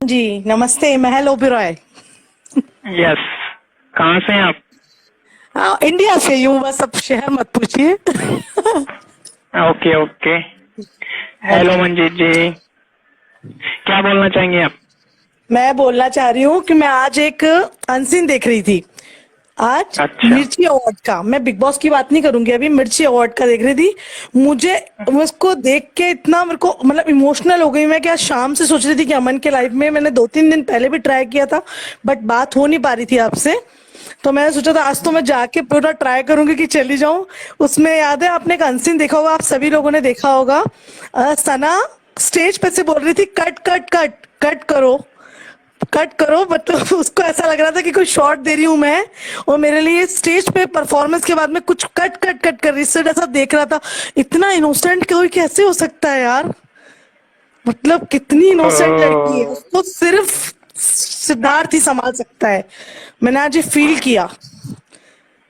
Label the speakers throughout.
Speaker 1: जी नमस्ते। महल ओबेरॉय।
Speaker 2: यस। कहाँ से हैं आप?
Speaker 1: इंडिया से ही हूँ, बस अब शहर मत पूछिए।
Speaker 2: Okay okay.
Speaker 1: हाँ
Speaker 2: हेलो
Speaker 1: जी।
Speaker 2: मंजीत जी, क्या बोलना चाहेंगे आप?
Speaker 1: मैं बोलना चाह रही हूँ कि मैं आज एक अनसीन देख रही थी। आज
Speaker 2: अच्छा।
Speaker 1: मिर्ची अवार्ड का, मैं बिग बॉस की बात नहीं करूंगी, अभी मिर्ची अवार्ड का देख रही थी। मुझे उसको देख के इतना मेरे को मतलब इमोशनल हो गई मैं, क्या शाम से सोच रही थी कि अमन के लाइफ में मैंने 2-3 दिन पहले भी ट्राई किया था, बट बात हो नहीं पा रही थी आपसे। तो मैंने सोचा था आज तो मैं जाके पूरा ट्राई करूंगी कि चली जाऊं। उसमें याद है, आपने एक अनसीन देखा होगा, आप सभी लोगों ने देखा होगा। सना स्टेज पे से बोल रही थी कट कट कट कट करो, कट करो। मतलब उसको ऐसा लग रहा था कि कोई शॉट दे रही हूं मैं, और मेरे लिए स्टेज पे परफॉर्मेंस के बाद में कुछ कट कट कट कर रही, इससे ऐसा देख रहा था। इतना इनोसेंट कोई कैसे हो सकता है यार। मतलब कितनी इनोसेंट लड़की है,
Speaker 2: ओ,
Speaker 1: उसको सिर्फ सिद्धार्थ ही संभाल सकता है। मैंने आज ये फील किया।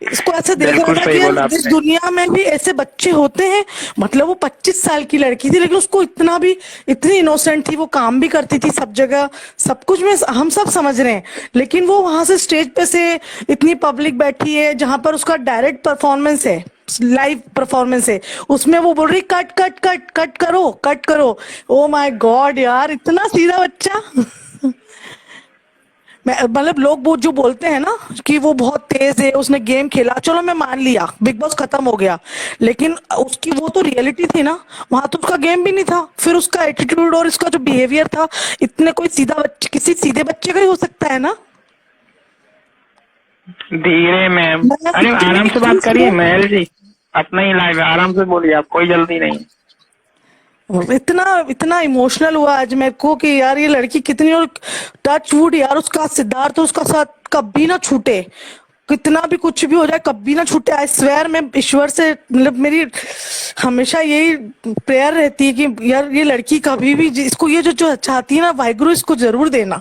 Speaker 1: इसको ऐसे देख रहा
Speaker 2: बिल्कुल
Speaker 1: था
Speaker 2: सही
Speaker 1: कि यार
Speaker 2: बोला
Speaker 1: इस
Speaker 2: आपने।
Speaker 1: दुनिया में भी ऐसे बच्चे होते हैं। मतलब वो 25 साल की लड़की थी, लेकिन उसको इतना भी, इतनी इनोसेंट थी, वो काम भी करती थी सब जगह, सब कुछ में हम सब समझ रहे हैं। लेकिन वो वहां से स्टेज पे से, इतनी पब्लिक बैठी है जहां पर उसका डायरेक्ट परफॉर्मेंस है, लाइव परफॉर्मेंस है, उसमें वो बोल रही कट कट कट कट करो कट करो। ओ माय गॉड यार, इतना सीधा बच्चा। मैं मतलब लोग वो जो बोलते हैं ना कि वो बहुत तेज है, उसने गेम खेला, चलो मैं मान लिया, बिग बॉस खत्म हो गया, लेकिन उसकी वो तो रियलिटी थी ना। वहां तो उसका गेम भी नहीं था, फिर उसका एटीट्यूड और इसका जो बिहेवियर था, इतने कोई सीधा बच्चे, किसी सीधे बच्चे का ही हो सकता है ना।
Speaker 2: धीरे मैम।
Speaker 1: मैं
Speaker 2: अरे
Speaker 1: इतनी
Speaker 2: आराम से बात
Speaker 1: खुश
Speaker 2: करिए
Speaker 1: हूँ,
Speaker 2: महल जी। अपना ही लाइव है, आराम से बोलिए, आप कोई जल्दी नहीं।
Speaker 1: इतना इतना इमोशनल हुआ आज मेरे को कि यार ये लड़की कितनी, और टच वुड यार उसका सिद्धार्थ तो उसका साथ कभी ना छूटे। कितना भी कुछ भी हो जाए कभी ना छूटे, आई स्वेयर। मैं ईश्वर से मतलब मेरी हमेशा यही प्रेयर रहती है कि यार ये लड़की कभी भी इसको ये जो जो चाहती है ना, वाहिगुरु इसको जरूर देना,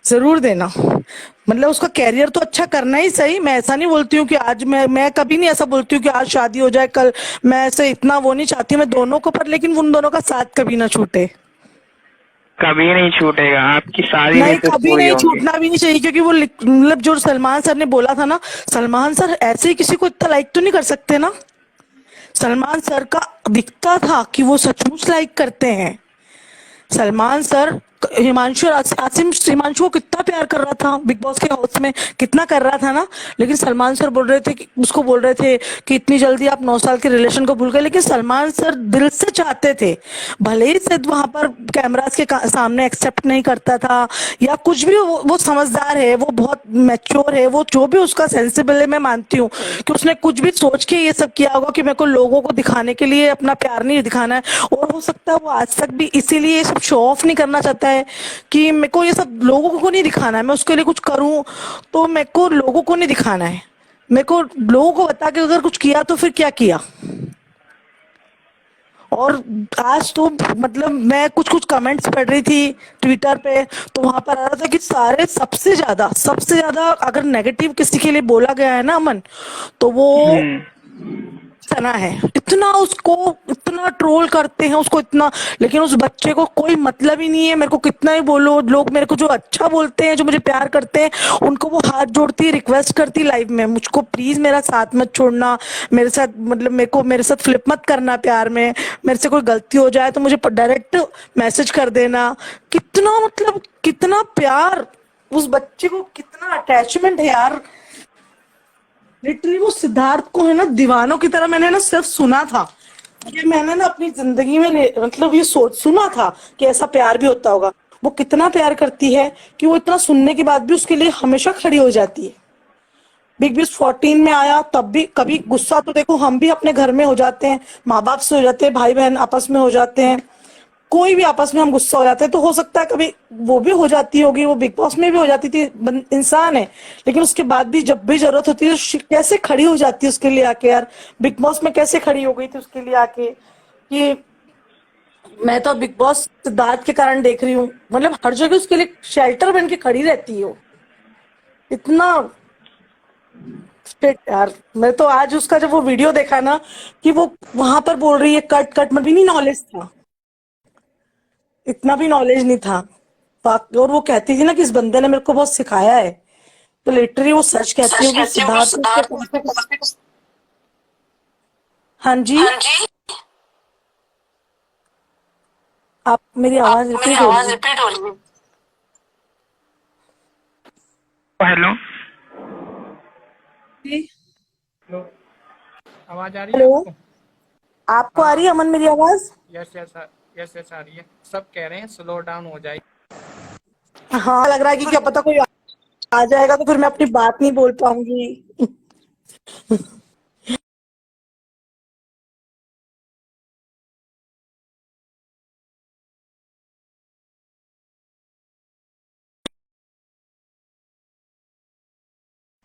Speaker 1: जरूर देना। मतलब उसका कैरियर तो अच्छा करना ही सही, मैं ऐसा नहीं बोलती हूँ कि आज मैं कभी नहीं ऐसा बोलती हूँ कि आज शादी हो जाए कल, मैं ऐसे इतना वो नहीं चाहती मैं दोनों को, पर लेकिन उन दोनों का साथ कभी ना छूटे।
Speaker 2: कभी नहीं छूटेगा, आपकी सारी
Speaker 1: नहीं,
Speaker 2: विशेष
Speaker 1: कभी
Speaker 2: पूरी
Speaker 1: नहीं
Speaker 2: होंगी।
Speaker 1: छूटना भी नहीं चाहिए, क्योंकि वो मतलब जो सलमान सर ने बोला था ना, सलमान सर ऐसे ही किसी को इतना लाइक तो नहीं कर सकते ना। सलमान सर का दिखता था कि वो सचमुच लाइक करते हैं। सलमान सर हिमांशु और आसिम हिमांशु को कितना प्यार कर रहा था बिग बॉस के हाउस में, कितना कर रहा था ना। लेकिन सलमान सर बोल रहे थे कि उसको बोल रहे थे कि इतनी जल्दी आप 9 साल के रिलेशन को भूल गए, लेकिन सलमान सर दिल से चाहते थे। भले ही सिर्फ वहां पर कैमरास के सामने एक्सेप्ट नहीं करता था या कुछ भी, वो समझदार है, वो बहुत मैच्योर है, वो जो भी उसका सेंसिबल है, मैं मानती हूँ कि उसने कुछ भी सोच के ये सब किया होगा कि मेरे को लोगों को दिखाने के लिए अपना प्यार नहीं दिखाना है। और हो सकता है वो आज तक भी इसीलिए ये सब शो ऑफ नहीं करना चाहता है कि मेरे को ये सब लोगों को नहीं दिखाना है, मैं उसके लिए कुछ करूं तो मेरे को लोगों को नहीं दिखाना है। मेरे को लोगों को बता के अगर कुछ किया तो फिर क्या किया। और आज तो मतलब मैं कुछ कुछ कमेंट्स पढ़ रही थी ट्विटर पे, तो वहां पर आ रहा था कि सारे सबसे ज्यादा अगर नेगेटिव किसी के लिए बोला गया है ना अमन, तो वो
Speaker 2: हम्म।
Speaker 1: सना है। इतना उसको, इतना ट्रोल करते हैं उसको इतना, लेकिन उस बच्चे को कोई मतलब ही नहीं है। मेरे को कितना ही बोलो, लोग मेरे को जो अच्छा बोलते हैं, जो मुझे प्यार करते हैं, उनको वो हाथ जोड़ती, रिक्वेस्ट करती लाइव में, मुझको प्लीज मेरा साथ मत छोड़ना, मेरे साथ मतलब मेरे साथ फ्लिप मत करना प्यार में, मेरे से कोई गलती हो जाए तो मुझे डायरेक्ट मैसेज कर देना। कितना मतलब कितना प्यार, उस बच्चे को कितना अटैचमेंट है यार। लिटरली वो सिद्धार्थ को है ना दीवानों की तरह, मैंने ना सिर्फ सुना था, ये मैंने ना अपनी जिंदगी में मतलब ये सोच सुना था कि ऐसा प्यार भी होता होगा। वो कितना प्यार करती है कि वो इतना सुनने के बाद भी उसके लिए हमेशा खड़ी हो जाती है। बिग बॉस 14 में आया तब भी कभी गुस्सा तो देखो हम भी अपने घर में हो जाते हैं, माँ बाप से हो जाते हैं, भाई बहन आपस में हो जाते हैं, कोई भी आपस में हम गुस्सा हो जाते हैं, तो हो सकता है कभी वो भी हो जाती होगी, वो बिग बॉस में भी हो जाती थी, इंसान है। लेकिन उसके बाद भी जब भी जरूरत होती है तो कैसे खड़ी हो जाती है उसके लिए आके यार। बिग बॉस में कैसे खड़ी हो गई थी उसके लिए आके कि मैं तो बिग बॉस सिद्धार्थ के कारण देख रही हूँ, मतलब हर जगह उसके लिए शेल्टर बन के खड़ी रहती है वो। इतना shit यार। मैं तो आज उसका जब वो वीडियो देखा ना कि वो वहां पर बोल रही है कट कट, में भी नहीं नॉलेज था, इतना भी नॉलेज नहीं था। और वो कहती थी ना कि इस बंदे ने मेरे को बहुत सिखाया है, तो लिटरली वो सच कहती हूँ कि सिद्धार्थ उसके पीछे। हाँ जी।
Speaker 3: हाँ जी।
Speaker 1: आप मेरी आवाज
Speaker 3: मेरी
Speaker 1: रिपीट हो रही
Speaker 3: आवाज
Speaker 1: है।
Speaker 3: रिपीट हो रही है।
Speaker 2: हेलो।
Speaker 1: जी।
Speaker 4: हेलो, आवाज आ रही है
Speaker 1: हेलो,
Speaker 4: आपको?
Speaker 1: आपको आ रही है
Speaker 4: हाँ,
Speaker 1: अमन मेरी आवाज?
Speaker 4: यस यस यस यस आ रही है। सब कह रहे हैं स्लो डाउन हो जाएगी।
Speaker 1: हाँ, लग रहा है कि क्या पता कोई आ जाएगा तो फिर मैं अपनी बात नहीं बोल पाऊंगी।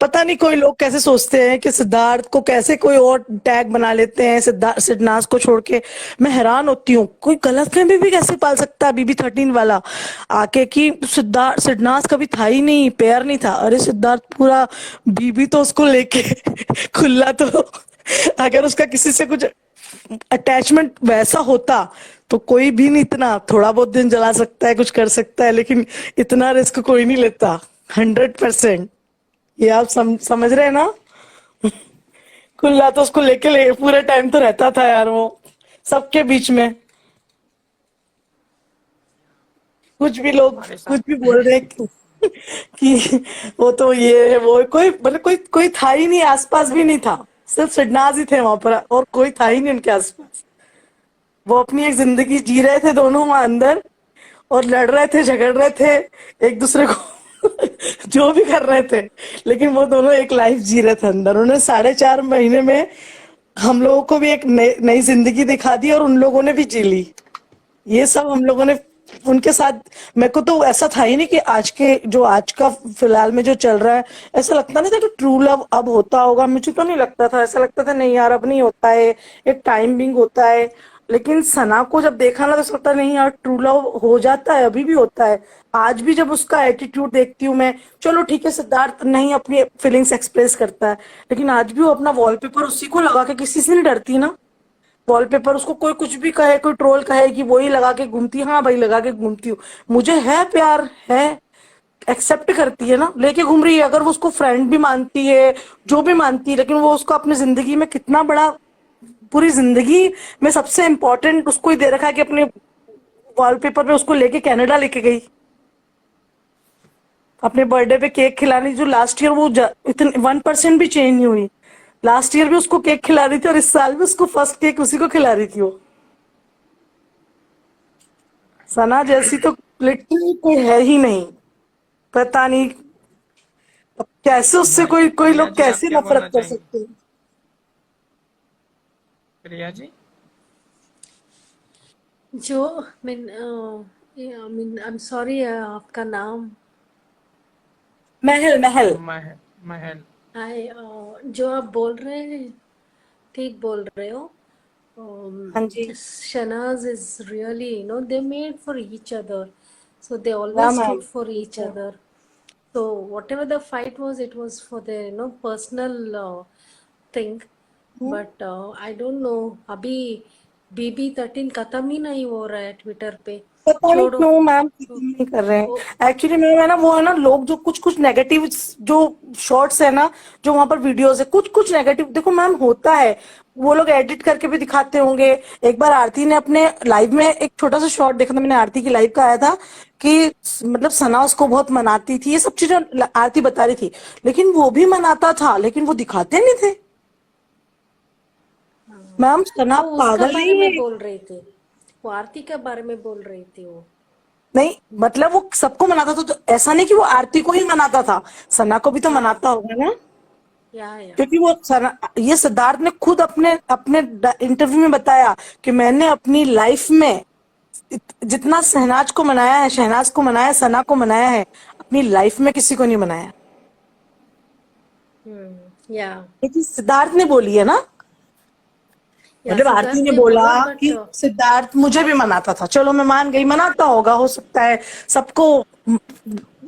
Speaker 1: पता नहीं कोई लोग कैसे सोचते हैं कि सिद्धार्थ को कैसे कोई और टैग बना लेते हैं, सिद्धार्थ सिडनास को छोड़ के। मैं हैरान होती हूँ, कोई गलतफहमी भी कैसे पाल सकता है BB13 वाला आके कि सिद्धार्थ सिडनास कभी था ही नहीं, पेयर नहीं था। अरे सिद्धार्थ पूरा, बीबी तो उसको लेके खुला तो अगर उसका किसी से कुछ अटैचमेंट वैसा होता तो कोई भी नहीं इतना, थोड़ा बहुत दिन जला सकता है, कुछ कर सकता है, लेकिन इतना रिस्क कोई नहीं लेता। 100%। ये आप समझ रहे हैं ना? खुला तो उसको लेके पूरे टाइम तो रहता था यार वो, सबके बीच में। कुछ भी लोग
Speaker 4: हमारे
Speaker 1: कुछ भी
Speaker 4: साथ
Speaker 1: बोल रहे हैं कि वो तो ये है, वो कोई मतलब कोई कोई था ही नहीं, आसपास भी नहीं था। सिर्फ सिडनाज ही थे वहां पर और कोई था ही नहीं उनके आसपास। वो अपनी एक जिंदगी जी रहे थे दोनों वहां अंदर, और लड़ रहे थे, झगड़ रहे थे एक दूसरे को जो भी कर रहे थे, लेकिन वो दोनों एक लाइफ जी रहे थे अंदर। उन्हें 4.5 महीने में हम लोगों को भी एक नई नई जिंदगी दिखा दी और उन लोगों ने भी जी ली। ये सब हम लोगों ने उनके साथ। मेरे को तो ऐसा था ही नहीं कि आज का फिलहाल में जो चल रहा है, ऐसा लगता नहीं था कि ट्रू लव अब होता होगा। मुझे तो नहीं लगता था, ऐसा लगता था नहीं यार अब नहीं होता है, एक टाइमिंग होता है। लेकिन सना को जब देखा ना तो ऐसा लगता नहीं यार ट्रू लव हो जाता है, अभी भी होता है। आज भी जब उसका एटीट्यूड देखती हूँ मैं, चलो ठीक है सिद्धार्थ नहीं अपनी फीलिंग्स एक्सप्रेस करता है, लेकिन आज भी वो अपना वॉलपेपर उसी को लगा के, किसी से नहीं डरती ना। वॉलपेपर उसको कोई कुछ भी कहे, कोई ट्रोल कहे कि वही लगा के घूमती है, हाँ भाई लगा के घूमती हूँ, मुझे है प्यार है, एक्सेप्ट करती है ना, लेके घूम रही है। अगर वो उसको फ्रेंड भी मानती है, जो भी मानती है, लेकिन वो उसको अपनी जिंदगी में कितना बड़ा, पूरी जिंदगी में सबसे इम्पोर्टेंट उसको ही दे रखा है कि अपने वॉलपेपर पे उसको लेके कनाडा लेके गई, अपने बर्थडे पे केक खिलानी। जो लास्ट ईयर वो इतने 1% भी चेंज नहीं हुई। लास्ट ईयर भी उसको केक खिला रही थी और इस साल भी उसको फर्स्ट केक उसी को खिला रही थी वो। सना जैसी तो लिटरली कोई है ही नहीं। पता नहीं अब कैसे उससे कोई कोई
Speaker 4: प्रिया
Speaker 1: लोग
Speaker 4: जी, आप
Speaker 1: कैसे
Speaker 4: क्या बोलना
Speaker 1: नफरत कर
Speaker 4: चाहेंगे?
Speaker 1: सकते हैं।
Speaker 4: प्रिया जी।
Speaker 3: जो I mean I am sorry, आपका नाम?
Speaker 1: महल महल।
Speaker 4: महल।
Speaker 3: आई जो आप बोल रहे हैं ठीक बोल रहे हो।
Speaker 1: हाँ जी।
Speaker 3: Shanaz is really, they made for each other. So they
Speaker 1: हाँ
Speaker 3: always
Speaker 1: ma'am.
Speaker 3: stood for each other. So whatever the fight was, it was for their, personal thing. But I don't know. अभी BB13 खत्म ही नहीं हो रहा है Twitter पे।
Speaker 1: पता नहीं
Speaker 3: छोड़ो।
Speaker 1: क्यों मैम खत्म नहीं कर रहे
Speaker 3: वो
Speaker 1: हैं। एक्चुअली मैम है ना, वो है ना लोग जो कुछ कुछ नेगेटिव जो शॉर्ट्स है ना, जो वहां पर वीडियोस है, कुछ कुछ नेगेटिव देखो मैम होता है, वो लोग एडिट करके भी दिखाते होंगे। एक बार आरती ने अपने लाइव में एक छोटा सा शॉर्ट देखा था मैंने, आरती की लाइव का आया था कि मतलब सना उसको बहुत मनाती थी, ये सब चीजें आरती बता रही थी, लेकिन वो भी मनाता था लेकिन वो दिखाते नहीं थे। मैम सना
Speaker 3: वो उसका
Speaker 1: पागल
Speaker 3: बारे
Speaker 1: नहीं
Speaker 3: में
Speaker 1: है।
Speaker 3: बोल रही थी। वो आरती के बारे में बोल रही थी वो।
Speaker 1: नहीं मतलब वो सबको मनाता था, तो ऐसा नहीं कि वो आरती को ही मनाता था, सना को भी तो
Speaker 3: हाँ,
Speaker 1: मनाता होगा ना।
Speaker 3: या
Speaker 1: क्योंकि वो सना, ये सिद्धार्थ ने खुद अपने अपने इंटरव्यू में बताया कि मैंने अपनी लाइफ में जितना शहनाज को मनाया है, शहनाज को मनाया है, सना को मनाया है, अपनी लाइफ में किसी को नहीं मनाया।
Speaker 3: या
Speaker 1: लेकिन सिद्धार्थ ने बोली है ना,
Speaker 3: या
Speaker 1: मतलब आरती
Speaker 3: सिद्धार्थ
Speaker 1: ने
Speaker 3: ने
Speaker 1: बोला
Speaker 3: बोला, बट
Speaker 1: कि सिद्धार्थ मुझे भी मनाता था, चलो मैं मान गई, मनाता होगा, हो सकता है सबको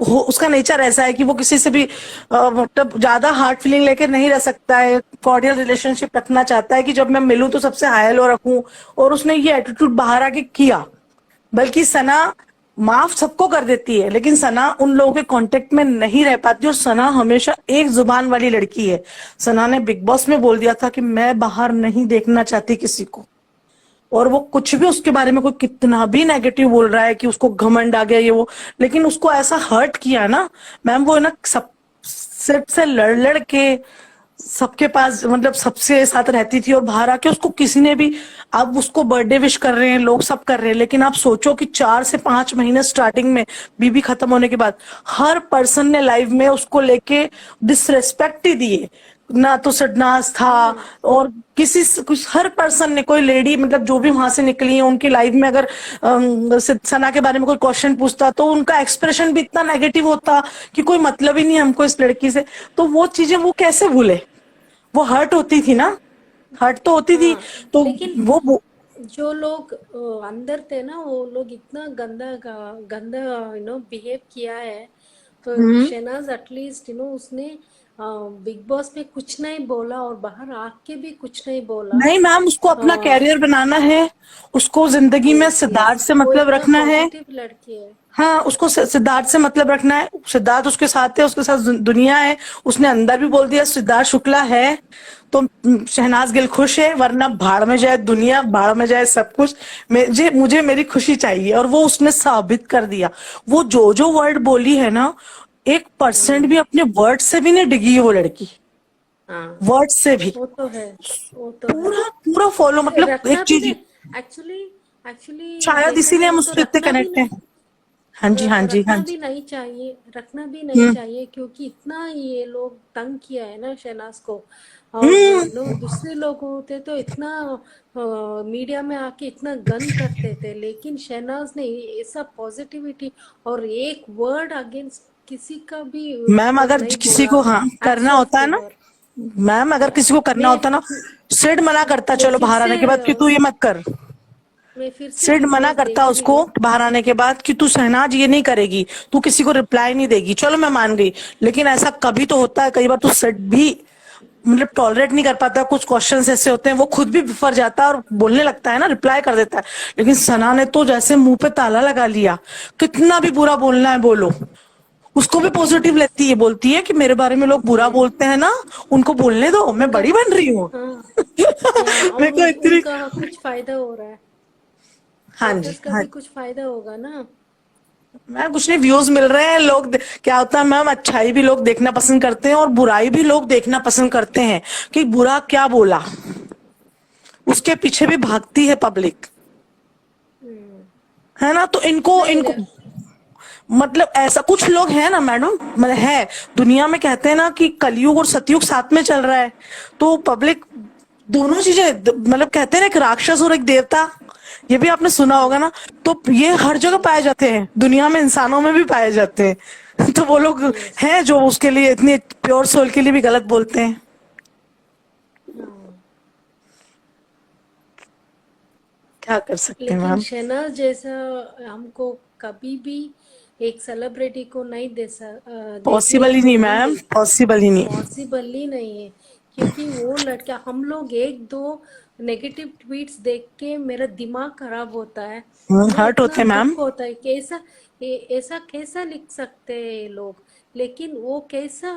Speaker 1: उसका नेचर ऐसा है कि वो किसी से भी मतलब ज्यादा हार्ट फीलिंग लेके नहीं रह सकता है, कॉर्डियल रिलेशनशिप रखना चाहता है कि जब मैं मिलूं तो सबसे हाई लो रखूं, और उसने ये एटीट्यूड बाहर आके किया। बल्कि सना माफ सबको कर देती है, लेकिन सना उन लोगों के कांटेक्ट में नहीं रह पाती। और सना हमेशा एक जुबान वाली लड़की है। सना ने बिग बॉस में बोल दिया था कि मैं बाहर नहीं देखना चाहती किसी को। और वो कुछ भी उसके बारे में कोई कितना भी नेगेटिव बोल रहा है कि उसको घमंड आ गया ये वो, लेकिन उसको ऐसा हर्ट किया ना मैम, वो है ना सब सिर्फ से लड़ लड़ के सबके पास, मतलब सबसे साथ रहती थी, और बाहर आके उसको किसी ने भी, अब उसको बर्थडे विश कर रहे हैं लोग, सब कर रहे हैं, लेकिन आप सोचो कि 4 से 5 महीने स्टार्टिंग में बीबी खत्म होने के बाद हर पर्सन ने लाइव में उसको लेके डिसरेस्पेक्ट ही दिए ना। तो सडनास था, और कुछ हर पर्सन ने, कोई लेडी मतलब जो भी वहां से निकली है उनकी लाइफ में, अगर सना के बारे में कोई क्वेश्चन पूछता तो उनका एक्सप्रेशन भी इतना नेगेटिव होता कि कोई मतलब ही नहीं हमको इस लड़की से। तो वो चीजें वो कैसे भूले, वो हर्ट होती थी ना, हर्ट तो होती थी।
Speaker 3: हाँ,
Speaker 1: तो
Speaker 3: लेकिन
Speaker 1: वो
Speaker 3: जो लोग अंदर थे ना, वो लोग इतना गंदा गंदा बिहेव किया है। तो शहनाज एटलीस्ट उसने बिग बॉस में कुछ नहीं बोला और बाहर आके भी कुछ नहीं बोला।
Speaker 1: नहीं मैम, उसको अपना कैरियर बनाना है, उसको जिंदगी में
Speaker 3: यस
Speaker 1: सिद्धार्थ
Speaker 3: यस,
Speaker 1: से
Speaker 3: वो
Speaker 1: मतलब
Speaker 3: इतना
Speaker 1: रखना है।
Speaker 3: पॉजिटिव लड़की है।
Speaker 1: हाँ, उसको सिद्धार्थ से मतलब रखना है। सिद्धार्थ उसके साथ है, उसके साथ दुनिया है। उसने अंदर भी बोल दिया सिद्धार्थ शुक्ला है तो शहनाज गिल खुश है, वरना भाड़ में जाए दुनिया, भाड़ में जाए सब कुछ, मुझे मेरी खुशी चाहिए। और वो उसने साबित कर दिया। वो जो वर्ड बोली है ना, 1% भी अपने वर्ड से भी नहीं डिगी है वो लड़की,
Speaker 3: हाँ,
Speaker 1: वर्ड से भी
Speaker 3: वो तो है, वो तो है।
Speaker 1: पूरा पूरा फॉलो, मतलब एक
Speaker 3: रखना भी
Speaker 1: चीज
Speaker 3: नहीं, एक्चुअली एक्चुअली
Speaker 1: शायद
Speaker 3: देखा
Speaker 1: इसीलिए
Speaker 3: जाए
Speaker 1: हम
Speaker 3: तो
Speaker 1: उससे इतने
Speaker 3: रखना भी
Speaker 1: कनेक्ट हैं।
Speaker 3: नहीं,
Speaker 1: हाँ जी, हाँ जी, हाँ
Speaker 3: रखना भी
Speaker 1: जी।
Speaker 3: नहीं चाहिए, रखना भी नहीं
Speaker 1: हम्म
Speaker 3: चाहिए, क्योंकि इतना ये लोग तंग किया है ना शहनाज को। और
Speaker 1: हम्म
Speaker 3: दूसरे लोग होते तो इतना मीडिया में आके इतना गन करते थे, लेकिन शहनाज ने ऐसा पॉजिटिविटी और एक वर्ड अगेंस्ट किसी का भी
Speaker 1: मैम,
Speaker 3: ऊपर
Speaker 1: अगर
Speaker 3: नहीं
Speaker 1: किसी
Speaker 3: बोला।
Speaker 1: को हाँ
Speaker 3: हैट्स
Speaker 1: करना
Speaker 3: ऑफ
Speaker 1: होता है
Speaker 3: टू
Speaker 1: ना,
Speaker 3: हर।
Speaker 1: मैम अगर
Speaker 3: या
Speaker 1: किसी को करना होता ना, सिड मना करता
Speaker 3: मैं
Speaker 1: चलो
Speaker 3: फिर
Speaker 1: बाहर
Speaker 3: से
Speaker 1: आने के बाद कि तू ये मत कर।
Speaker 3: मैं फिर से
Speaker 1: सिड
Speaker 3: बिग
Speaker 1: मना
Speaker 3: बॉस
Speaker 1: करता
Speaker 3: देख रही
Speaker 1: उसको
Speaker 3: हूँ।
Speaker 1: बाहर आने के बाद कि तू शहनाज ये नहीं करेगी, तू किसी को रिप्लाई नहीं देगी, चलो मैं मान गई। लेकिन ऐसा कभी तो होता है, कई बार तो सिड भी मतलब टॉलरेट नहीं कर पाता, कुछ क्वेश्चंस ऐसे होते हैं वो खुद भी बिफर जाता है और बोलने लगता है ना, रिप्लाई कर देता है। लेकिन सना ने तो जैसे मुंह पे ताला लगा लिया, कितना भी बुरा बोलना है बोलो, उसको भी पॉजिटिव लेती है, बोलती है कि मेरे बारे में लोग बुरा बोलते हैं ना, उनको बोलने दो, मैं
Speaker 3: उनका
Speaker 1: बड़ी बन रही हूँ।
Speaker 3: हाँ, या
Speaker 1: मेरे
Speaker 3: और
Speaker 1: को इतनी,
Speaker 3: उनका कुछ फायदा हो रहा है,
Speaker 1: हाँ
Speaker 3: हेटर्स
Speaker 1: जी
Speaker 3: का
Speaker 1: हाँ,
Speaker 3: भी कुछ फायदा होगा ना।
Speaker 1: मैम कुछ नहीं, व्यूज मिल रहे हैं, क्या होता है मैम, अच्छाई भी लोग देखना पसंद करते हैं और बुराई भी लोग देखना पसंद करते हैं कि बुरा क्या बोला, उसके पीछे भी भागती है पब्लिक,
Speaker 3: हम्म,
Speaker 1: है ना। तो इनको
Speaker 3: नहीं
Speaker 1: इनको
Speaker 3: नहीं,
Speaker 1: मतलब ऐसा कुछ लोग हैं ना मैडम, मतलब है दुनिया में, कहते हैं ना कि कलयुग और सतयुग साथ में चल रहा है। तो पब्लिक दोनों चीजें, मतलब कहते हैं ना, एक राक्षस और एक देवता, ये भी आपने सुना होगा ना। तो ये हर जगह पाए जाते हैं, दुनिया में इंसानों में भी पाए जाते हैं। तो वो लोग
Speaker 3: यस,
Speaker 1: हैं जो उसके लिए इतनी प्योर सोल के लिए भी गलत बोलते हैं।
Speaker 3: हाँ।
Speaker 1: क्या कर सकते हैं
Speaker 3: लेकिन
Speaker 1: मैम।
Speaker 3: शहनाज जैसा हमको कभी भी एक सेलिब्रिटी को नहीं देखने
Speaker 1: पॉसिबल ही
Speaker 3: को
Speaker 1: नहीं
Speaker 3: नहीं
Speaker 1: मैम,
Speaker 3: मिलता,
Speaker 1: पॉसिबल ही नहीं।
Speaker 3: पॉसिबल ही नहीं है। क्योंकि वो लड़का, हम लोग एक दो नेगेटिव ट्वीट्स देख के मेरा दिमाग खराब होता है,
Speaker 1: हर्ट
Speaker 3: इतना
Speaker 1: होते हैं मैम।
Speaker 3: दुख होता है कि ऐसा कैसा लिख सकते हैं ये लोग। लेकिन वो कैसा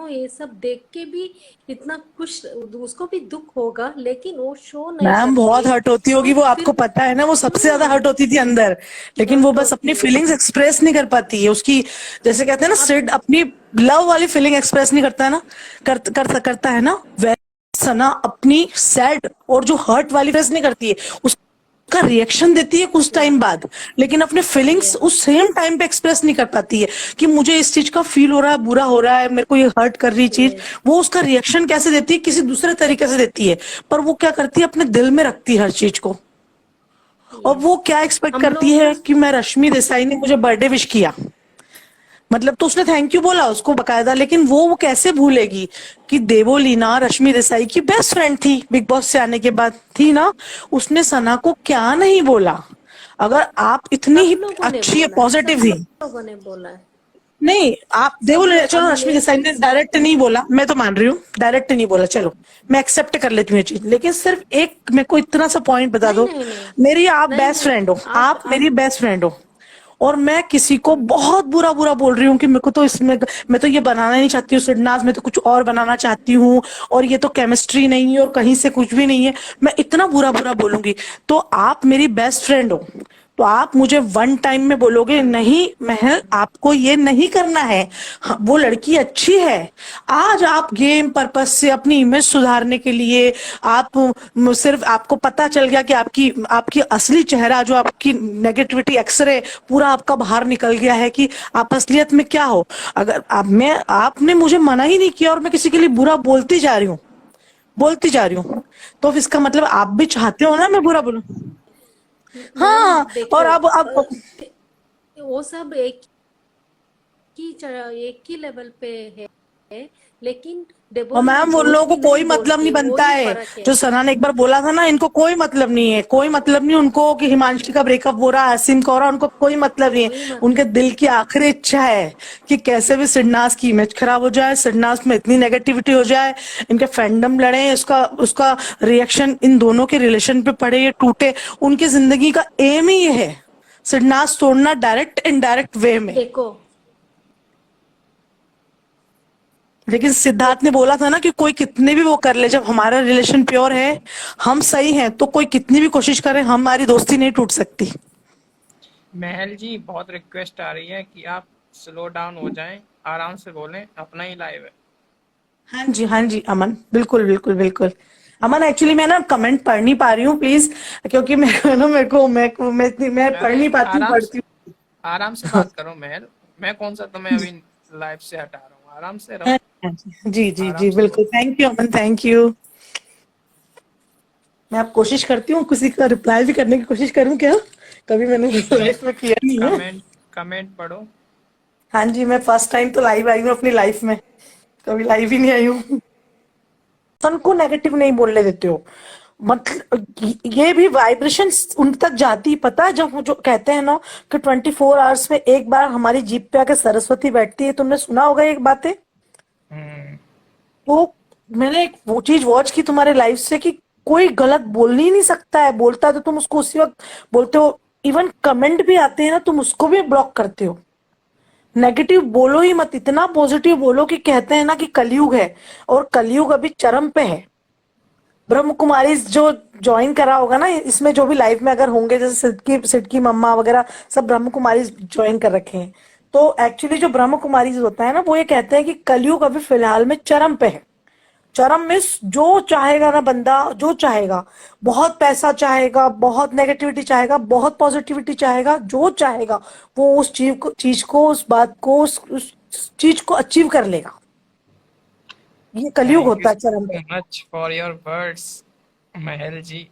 Speaker 3: ये सब देख के भी इतना खुश, उसको भी दुख होगा, लेकिन वो शो नहीं
Speaker 1: मैम
Speaker 3: करती
Speaker 1: बहुत
Speaker 3: है।
Speaker 1: हर्ट होती होगी,
Speaker 3: तो
Speaker 1: वो आपको
Speaker 3: फिर
Speaker 1: पता है ना, वो सबसे ज्यादा
Speaker 3: हाँ,
Speaker 1: हर्ट होती थी अंदर। लेकिन वो
Speaker 3: हर्ट
Speaker 1: बस अपनी
Speaker 3: होती है।
Speaker 1: फीलिंग्स एक्सप्रेस नहीं कर पाती है उसकी, जैसे कहते हैं ना,
Speaker 3: अब
Speaker 1: सिड अपनी लव वाली फीलिंग एक्सप्रेस नहीं करता है ना, करता है ना, वैसे सना अपनी सैड और जो हर्ट वाली एक्सप्रेस नहीं करती है, उसका रिएक्शन देती है कुछ टाइम बाद, लेकिन अपने फीलिंग्स
Speaker 3: यस
Speaker 1: उस सेम टाइम पे एक्सप्रेस नहीं कर पाती है कि मुझे इस चीज का फील हो रहा है, बुरा हो रहा है, मेरे को ये हर्ट कर रही चीज।
Speaker 3: यस,
Speaker 1: वो उसका रिएक्शन कैसे देती है, किसी दूसरे तरीके से देती है, पर वो क्या करती है, अपने दिल में रखती है हर चीज को। और वो
Speaker 3: यस,
Speaker 1: क्या एक्सपेक्ट
Speaker 3: हम
Speaker 1: करती
Speaker 3: लोग
Speaker 1: है
Speaker 3: ना,
Speaker 1: कि मैं, रश्मि देसाई ने मुझे बर्थडे विश किया, मतलब तो उसने थैंक यू बोला उसको बकायदा, लेकिन वो कैसे भूलेगी कि देवोलीना रश्मि देसाई की बेस्ट फ्रेंड थी, बिग बॉस से आने के बाद थी ना, उसने सना को क्या नहीं बोला। अगर आप इतनी
Speaker 3: सब
Speaker 1: ही
Speaker 3: लोगों ने
Speaker 1: अच्छी है,
Speaker 3: बोला है, सब
Speaker 1: पॉजिटिव थी,
Speaker 3: लोगों ने बोला है।
Speaker 1: नहीं आप
Speaker 3: सब
Speaker 1: देवोलीना,
Speaker 3: लोग,
Speaker 1: चलो
Speaker 3: हम
Speaker 1: रश्मि देसाई ने
Speaker 3: लेडीज।
Speaker 1: डायरेक्ट नहीं बोला, मैं तो मान रही हूँ डायरेक्ट नहीं बोला, चलो मैं एक्सेप्ट कर लेती हूँ ये चीज, लेकिन सिर्फ एक मेरे को इतना सा पॉइंट बता
Speaker 3: नहीं
Speaker 1: दो,
Speaker 3: नहीं नहीं
Speaker 1: मेरी आप
Speaker 3: नहीं
Speaker 1: बेस्ट
Speaker 3: नहीं,
Speaker 1: फ्रेंड हो,
Speaker 3: आप
Speaker 1: आप
Speaker 3: आप
Speaker 1: मेरी बेस्ट फ्रेंड हो, और मैं किसी को बहुत बुरा बुरा बोल रही हूँ कि मेरे को तो इसमें, मैं तो ये बनाना नहीं चाहती हूँ सिडनाज, मैं तो कुछ और बनाना चाहती हूँ, और ये तो केमिस्ट्री नहीं है और कहीं से कुछ भी नहीं है, मैं इतना बुरा बुरा बोलूंगी। तो आप मेरी बेस्ट फ्रेंड हो, तो आप मुझे वन टाइम में बोलोगे नहीं महल आपको ये नहीं करना है, हाँ, वो लड़की अच्छी है। आज आप गेम पर्पस से अपनी इमेज सुधारने के लिए आप सिर्फ आपको पता चल गया कि आपकी आपकी असली चेहरा, जो आपकी नेगेटिविटी एक्सरे पूरा आपका बाहर निकल गया है कि आप असलियत में क्या हो। अगर आप मैं आपने मुझे मना ही नहीं किया और मैं किसी के लिए बुरा बोलती जा रही हूँ, बोलती जा रही हूँ, तो इसका मतलब आप भी चाहते हो ना मैं बुरा बोलूं।
Speaker 3: मैम
Speaker 1: हाँ। और
Speaker 3: देखो,
Speaker 1: अब
Speaker 3: वो सब एक ही लेवल पे है, लेकिन
Speaker 1: और
Speaker 3: डेबोरा
Speaker 1: मैम उन लोगों
Speaker 3: झूठ
Speaker 1: को
Speaker 3: भी
Speaker 1: कोई
Speaker 3: नहीं
Speaker 1: मतलब नहीं
Speaker 3: बोलती, वो
Speaker 1: बनता
Speaker 3: ही
Speaker 1: है।
Speaker 3: फर्क है।
Speaker 1: जो सना ने एक बार बोला था ना, इनको कोई मतलब नहीं है, कोई मतलब नहीं उनको कि हिमांशी का ब्रेकअप हो रहा है, असीम का हो रहा है, उनको कोई मतलब नहीं है।
Speaker 3: कोई
Speaker 1: उनके
Speaker 3: मतलब
Speaker 1: दिल की आखिरी इच्छा है कि कैसे भी सिडनास की इमेज खराब हो जाए, सिडनास में इतनी नेगेटिविटी हो जाए, इनके फैंडम लड़े, उसका उसका रिएक्शन इन दोनों के रिलेशन पे पड़े, ये टूटे। उनकी जिंदगी का एम ही ये है सिडनास तोड़ना, डायरेक्ट इनडायरेक्ट वे में।
Speaker 3: देखो
Speaker 1: लेकिन सिद्धार्थ ने
Speaker 3: देखो
Speaker 1: बोला था ना कि कोई कितने भी वो कर ले, जब हमारा रिलेशन प्योर है, हम सही हैं, तो कोई कितनी भी कोशिश करे हमारी दोस्ती नहीं टूट सकती।
Speaker 4: महल जी बहुत रिक्वेस्ट आ रही है कि आप स्लो डाउन हो जाएं, आराम से बोलें, अपना ही लाइव है।
Speaker 1: हाँ जी, हाँ जी अमन, बिल्कुल बिल्कुल बिल्कुल। अमन एक्चुअली मैं ना कमेंट पढ़ नहीं पा रही हूँ प्लीज, क्योंकि मैं ना मैं पढ़
Speaker 4: अरे
Speaker 1: नहीं पाती हूँ, पढ़ती
Speaker 4: आराम से
Speaker 1: हूँ।
Speaker 4: बात करो महल। मैं कौन सा तुम्हें अभी लाइव से हटा रहा हूँ, आराम से रहो,
Speaker 1: हाँ जी जी
Speaker 4: आराम
Speaker 1: जी
Speaker 4: से
Speaker 1: बिल्कुल,
Speaker 4: बोलो।
Speaker 1: Thank you Aman, thank you. मैं अब कोशिश करती हूँ किसी का रिप्लाई भी करने की कोशिश करूँ क्या, कभी मैंने लाइफ में किया नहीं है।
Speaker 4: कमेंट कमेंट पढ़ो।
Speaker 1: हाँ जी, मैं फर्स्ट टाइम तो लाइव आई हूँ अपनी लाइफ में, कभी लाइव ही नहीं आई हूँ। सन को नेगेटिव नहीं बोलने देते हो, मतलब ये भी वाइब्रेशन उन तक जाती, पता है, जब वो जो कहते हैं ना कि 24 आवर्स में एक बार हमारी जीप पे आके सरस्वती बैठती है, तुमने सुना होगा एक बातें।
Speaker 4: हम्म।
Speaker 1: वो मैंने एक वो चीज वॉच की तुम्हारे लाइफ से कि कोई गलत बोल ही नहीं सकता है, बोलता है तो तुम उसको उसी वक्त बोलते हो। इवन कमेंट भी आते हैं ना, तुम उसको भी ब्लॉक करते हो। नेगेटिव बोलो ही मत, इतना पॉजिटिव बोलो कि कहते हैं ना कि कलयुग है, और कलयुग अभी चरम पे है। ब्रह्म कुमारी जो ज्वाइन करा होगा ना इसमें, जो भी लाइव में अगर होंगे, जैसे सिद्धकी मम्मा वगैरह, सब ब्रह्म कुमारी ज्वाइन कर रखे हैं। तो एक्चुअली जो ब्रह्म कुमारी होता है ना, वो ये कहते हैं कि कलयुग अभी फिलहाल में चरम पे है। चरम में जो चाहेगा ना बंदा, जो चाहेगा, बहुत पैसा चाहेगा, बहुत नेगेटिविटी चाहेगा, बहुत पॉजिटिविटी चाहेगा, जो चाहेगा वो उस चीज को उस बात को उस चीज को अचीव कर लेगा। ये कलयुग
Speaker 4: थैंक यू
Speaker 1: होता है चरम
Speaker 4: सो
Speaker 1: पे।
Speaker 4: मच फॉर योर वर्ड्स महल जी।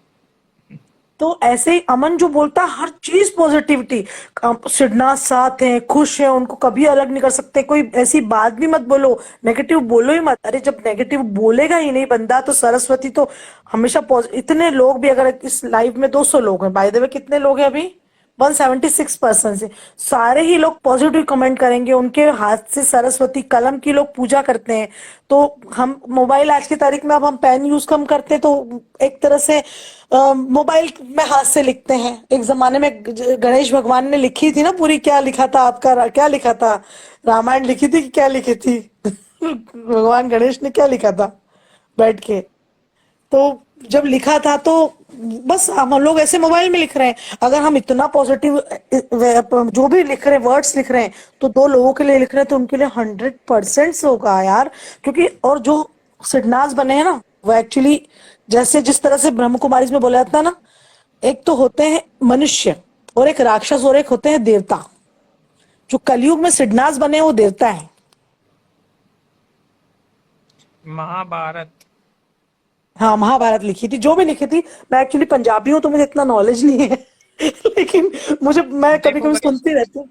Speaker 1: तो ऐसे ही अमन जो बोलता है हर चीज पॉजिटिविटी, सिडना साथ है, खुश है, उनको कभी अलग नहीं कर सकते, कोई ऐसी बात भी मत बोलो, नेगेटिव बोलो ही मत। अरे जब नेगेटिव बोलेगा ही नहीं बंदा, तो सरस्वती तो हमेशा इतने लोग भी, अगर इस लाइव में 200 लोग हैं, बाय द वे कितने लोग हैं अभी, 176 पर्सन से, सारे ही लोग पॉजिटिव कमेंट करेंगे, उनके हाथ से सरस्वती कलम की लोग पूजा करते हैं। तो हम मोबाइल आज की तारीख में, अब हम पेन यूज कम करते हैं, तो एक तरह से मोबाइल में हाथ से लिखते हैं। एक जमाने में गणेश भगवान ने लिखी थी ना पूरी, क्या लिखा था आपका, क्या लिखा था, रामायण लिखी थी कि क्या लिखी थी भगवान गणेश ने क्या लिखा था बैठ के। तो जब लिखा था तो बस हम लोग ऐसे मोबाइल में लिख रहे हैं। अगर हम इतना पॉजिटिव जो भी लिख रहे हैं, वर्ड्स लिख रहे हैं, तो 2 लोगों के लिए लिख रहे हैं, तो उनके लिए 100% होगा यार। क्योंकि और जो सिडनाज बने हैं ना, वो एक्चुअली जैसे जिस तरह से ब्रह्म कुमारी में बोला जाता है ना, एक तो होते हैं मनुष्य, और एक राक्षस, और एक होते हैं देवता। जो कलयुग में सिडनाज बने हैं वो देवता है।
Speaker 4: महाभारत।
Speaker 1: हाँ, महाभारत लिखी थी, जो भी लिखी थी। मैं एक्चुअली पंजाबी हूँ तो मुझे इतना नॉलेज नहीं है लेकिन मुझे, मैं कभी
Speaker 4: देखो
Speaker 1: कभी
Speaker 4: गाइस,
Speaker 1: सुनती रहती हूँ।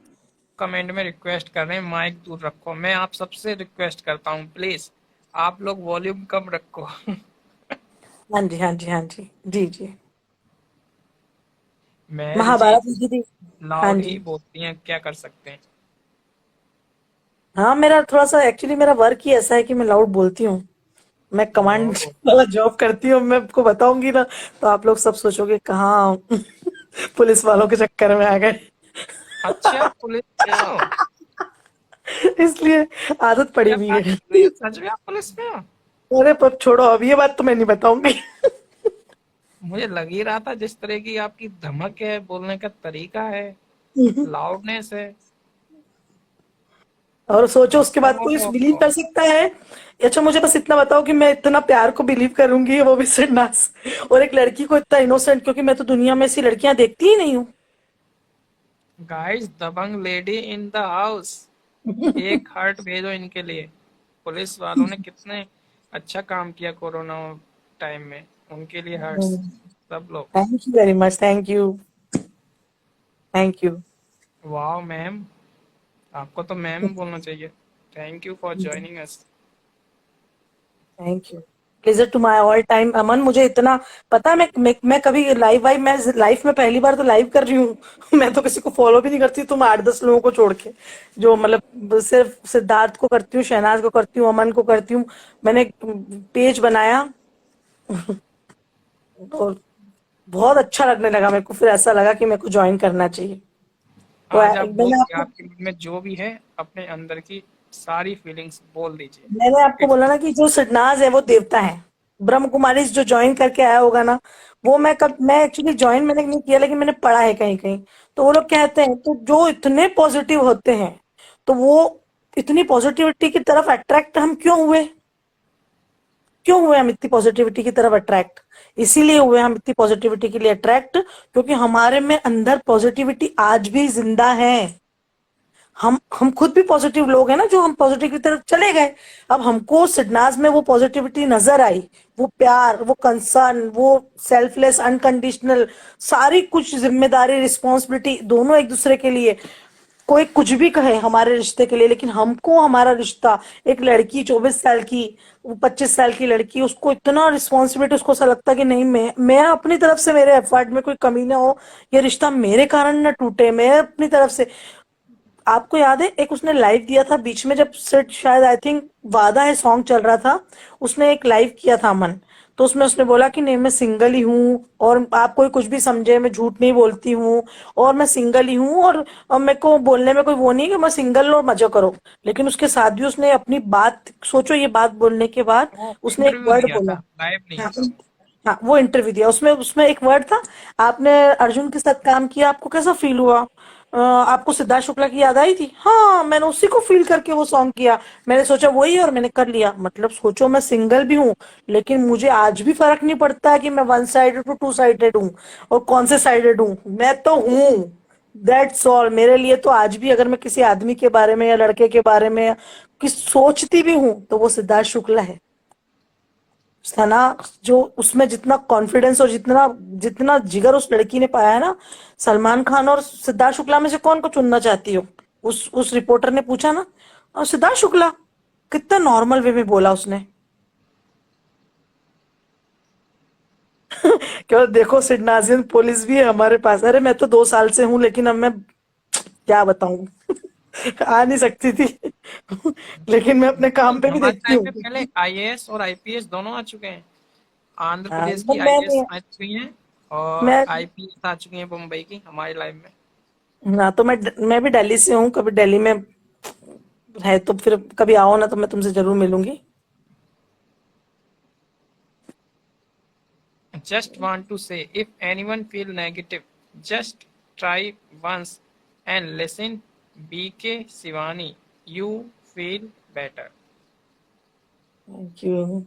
Speaker 4: कमेंट में रिक्वेस्ट कर रहे हैं माइक दूर रखो। मैं आप सबसे रिक्वेस्ट करता हूँ प्लीज, आप लोग वॉल्यूम कम रखो।
Speaker 1: हाँ जी, हाँ जी, हाँ जी, जी जी।
Speaker 4: महल जी
Speaker 1: महाभारत लिखी थी। हाँ
Speaker 4: लाउड ही
Speaker 1: जी।
Speaker 4: बोलती हैं, क्या कर सकते हैं।
Speaker 1: हाँ, मेरा थोड़ा सा एक्चुअली मेरा वर्क ही ऐसा है कि मैं लाउड बोलती हूँ। मैं कमांड
Speaker 4: ओह,
Speaker 1: वाला जॉब करती हूँ, मैं आपको बताऊंगी ना, तो आप लोग सब सोचोगे कहाँ पुलिस वालों के चक्कर में आ गए।
Speaker 4: अच्छा, आप पुलिस में हो?
Speaker 1: इसलिए आदत पड़ी
Speaker 4: क्या
Speaker 1: हुई
Speaker 4: बात
Speaker 1: है।
Speaker 4: कर रही हो, सच में आप पुलिस में हो?
Speaker 1: अरे पर छोड़ो, अब ये बात तो मैं नहीं बताऊंगी।
Speaker 4: मुझे लग ही रहा था, जिस तरह की आपकी धमक है, बोलने का तरीका है, लाउडनेस है।
Speaker 1: और सोचो उसके बाद कोई बिलीव
Speaker 4: ओहो,
Speaker 1: कर सकता है? अच्छा मुझे बस इतना बताओ कि मैं इतना प्यार को बिलीव करूंगी, वो भी सिर्नास, और एक लड़की को इतना इनोसेंट, क्योंकि मैं तो दुनिया में ऐसी लड़कियां देखती ही नहीं हूँ।
Speaker 4: गाइस, दबंग लेडी इन द हाउस, एक हार्ट भेजो इनके लिए। पुलिस वालों ने कितने अच्छा काम किया कोरोना टाइम में, उनके लिए हार्ट्स, सब लोग।
Speaker 1: Thank you very much, thank you, thank you.
Speaker 4: वाह मैम, आपको तो मैम बोलना चाहिए। Thank you for joining us.
Speaker 1: Thank you. Pleasure to my all time Aman. मुझे इतना पता है, मैं कभी लाइव वाइव, मैं लाइफ में पहली बार तो लाइव कर रही हूँ। मैं तो किसी को फॉलो भी नहीं करती, तुम 8-10 लोगों को छोड़ के, जो मतलब सिर्फ सिद्धार्थ को करती हूँ, शहनाज को करती हूँ, अमन को करती हूँ। मैंने पेज बनाया और बहुत अच्छा लगने लगा मेरे को, फिर ऐसा लगा कि मेरे को ज्वाइन करना चाहिए। तो
Speaker 4: आज आप
Speaker 1: मैंने
Speaker 4: बोलिए,
Speaker 1: आपको
Speaker 4: आपके मन में जो भी है, अपने अंदर की सारी फीलिंग्स बोल दीजिए।
Speaker 1: मैंने आपको
Speaker 4: इट्स
Speaker 1: बोला ना कि जो सिडनाज है वो देवता है। ब्रह्म कुमारी जो ज्वाइन करके आया होगा ना, वो मैं एक्चुअली ज्वाइन मैंने नहीं किया, लेकिन मैंने पढ़ा है कहीं कहीं। तो वो लोग कहते हैं, तो जो इतने पॉजिटिव होते हैं, तो वो इतनी पॉजिटिविटी की तरफ अट्रैक्ट हम क्यों हुए हम इतनी पॉजिटिविटी की तरफ अट्रैक्ट? इसीलिए हुए हम इतनी पॉजिटिविटी के लिए अट्रैक्ट, क्योंकि हमारे में अंदर पॉजिटिविटी आज भी जिंदा है। हम खुद भी पॉजिटिव लोग हैं ना, जो हम पॉजिटिव की तरफ चले गए। अब हमको सिडनाज में वो पॉजिटिविटी नजर आई, वो प्यार, वो कंसर्न, वो सेल्फलेस अनकंडीशनल, सारी कुछ जिम्मेदारी रिस्पॉन्सिबिलिटी दोनों एक दूसरे के लिए। कोई कुछ भी कहे हमारे रिश्ते के लिए, लेकिन हमको हमारा रिश्ता, एक लड़की 24 साल की, 25 साल की लड़की, उसको इतना रिस्पॉन्सिबिलिटी, उसको ऐसा लगता कि नहीं, मैं अपनी तरफ से, मेरे एफर्ट में कोई कमी ना हो, ये रिश्ता मेरे कारण ना टूटे, मैं अपनी तरफ से। आपको याद है एक उसने लाइव दिया था बीच में, जब सेट शायद आई थिंक वादा है सॉन्ग चल रहा था, उसने एक लाइव किया था अमन। तो उसमें उसने बोला कि नहीं, मैं सिंगल ही हूँ, और आप कोई कुछ भी समझे, मैं झूठ नहीं बोलती हूँ, और मैं सिंगल ही हूँ, और मेरे को बोलने में कोई वो नहीं है कि मैं सिंगल और मजा करो। लेकिन उसके साथ भी उसने अपनी बात, सोचो ये बात बोलने के बाद
Speaker 4: वो
Speaker 1: उसने एक
Speaker 4: इंटरव्यू
Speaker 1: वर्ड
Speaker 4: दिया
Speaker 1: बोला।
Speaker 4: था, लाइव नहीं
Speaker 1: हाँ,
Speaker 4: था वो।
Speaker 1: हाँ वो इंटरव्यू दिया, उसमें उसमें एक वर्ड था, आपने अर्जुन के साथ काम किया, आपको कैसा फील हुआ? आपको सिद्धार्थ शुक्ला की याद आई थी? हाँ, मैंने उसी को फील करके वो सॉन्ग किया, मैंने सोचा वही है और मैंने कर लिया। मतलब सोचो, मैं सिंगल भी हूँ, लेकिन मुझे आज भी फर्क नहीं पड़ता कि मैं वन साइडेड हूँ, टू साइडेड हूँ, और कौन से साइडेड हूँ, मैं तो हूँ। That's all. मेरे लिए तो आज भी अगर मैं किसी आदमी के बारे में या लड़के के बारे में किस सोचती भी हूँ, तो वो सिद्धार्थ शुक्ला है। सना, जो उसमें जितना कॉन्फिडेंस और जितना जितना जिगर उस लड़की ने पाया है ना, सलमान खान और सिद्धार्थ शुक्ला में से कौन को चुनना चाहती हो? उस रिपोर्टर ने पूछा ना, और सिद्धार्थ शुक्ला, कितना नॉर्मल वे में बोला उसने। क्यों, देखो सिडनाजियन पुलिस भी है हमारे पास। अरे मैं तो 2 साल से हूँ, लेकिन अब मैं क्या बताऊं। आ नहीं सकती थी। लेकिन मैं अपने
Speaker 4: नहीं,
Speaker 1: काम पे भी
Speaker 4: हमारे
Speaker 1: देखती
Speaker 4: टाइम पे
Speaker 1: हूँ।
Speaker 4: पहले आईएएस और आईपीएस दोनों आ चुके हैं। आंध्र
Speaker 1: हाँ,
Speaker 4: प्रदेश की आईएएस आ चुकी हैं, और
Speaker 1: मैं
Speaker 4: आईपीएस आ चुकी हैं मुंबई की, हमारी लाइफ में।
Speaker 1: हाँ, तो मैं भी दिल्ली से हूँ, कभी दिल्ली में है तो फिर कभी आओ ना, तो मैं तुमसे जरूर मिलूंगी।
Speaker 4: Just want to say, if anyone feel negative, just try once and listen. BK Shivani, you feel better.
Speaker 1: Thank you.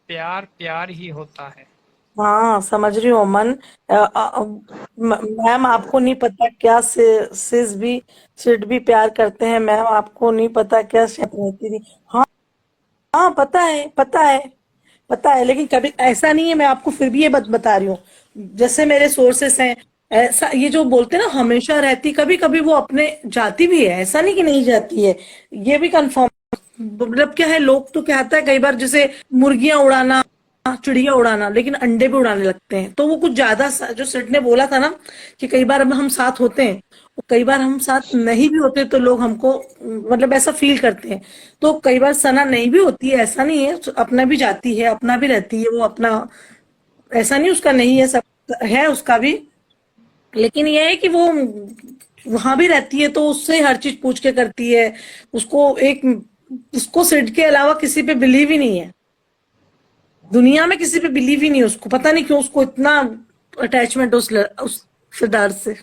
Speaker 4: प्यार प्यार ही होता है।
Speaker 1: हाँ समझ रही हूँ अमन। मैम आपको नहीं पता क्या सिस भी, सिड भी प्यार करते हैं मैम, आपको नहीं पता क्या शेप रहती थी। हाँ, हाँ पता है, पता है, पता है, लेकिन कभी ऐसा नहीं है। मैं आपको फिर भी ये बात बता रही हूँ, जैसे मेरे सोर्सेस हैं, ऐसा ये जो बोलते हैं ना हमेशा रहती, कभी कभी वो अपने जाती भी है, ऐसा नहीं कि नहीं जाती है। ये भी कंफर्म। मतलब क्या है, लोग तो क्या आता है कई बार, जैसे मुर्गियां उड़ाना, चिड़िया उड़ाना, लेकिन अंडे भी उड़ाने लगते हैं। तो वो कुछ ज्यादा जो सिड ने बोला था ना कि कई बार हम साथ होते हैं, कई बार हम साथ नहीं भी होते, तो लोग हमको मतलब ऐसा फील करते हैं। तो कई बार सना नहीं भी होती है, ऐसा नहीं है, अपना भी जाती है, अपना भी रहती है वो अपना, ऐसा नहीं उसका नहीं है, सब है उसका भी। लेकिन ये है कि वो वहां भी रहती है तो उससे हर चीज पूछ के करती है। उसको एक उसको सिड के अलावा किसी पे बिलीव ही नहीं है, दुनिया में किसी पे बिलीव ही नहीं है उसको। पता नहीं क्यों उसको इतना अटैचमेंट उस सिद्धार्थ से।